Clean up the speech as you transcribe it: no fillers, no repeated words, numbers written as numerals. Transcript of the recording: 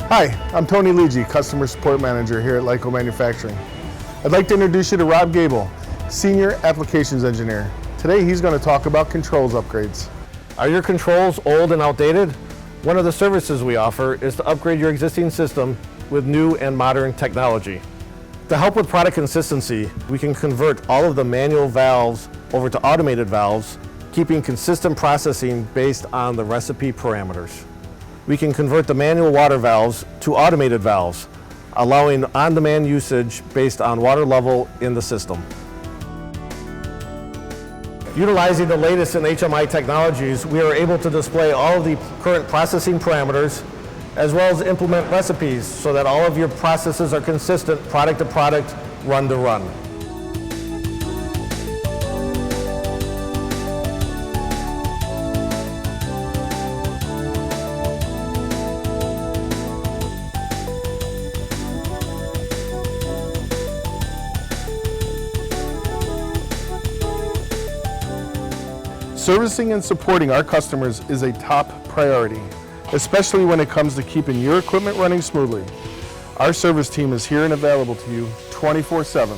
Hi, I'm Tony Ligi, Customer Support Manager here at Lyco Manufacturing. I'd like to introduce you to Rob Gable, Senior Applications Engineer. Today he's going to talk about controls upgrades. Are your controls old and outdated? One of the services we offer is to upgrade your existing system with new and modern technology. To help with product consistency, we can convert all of the manual valves over to automated valves, keeping consistent processing based on the recipe parameters. We can convert the manual water valves to automated valves, allowing on-demand usage based on water level in the system. Utilizing the latest in HMI technologies, we are able to display all of the current processing parameters, as well as implement recipes so that all of your processes are consistent product to product, run to run. Servicing and supporting our customers is a top priority, especially when it comes to keeping your equipment running smoothly. Our service team is here and available to you 24/7.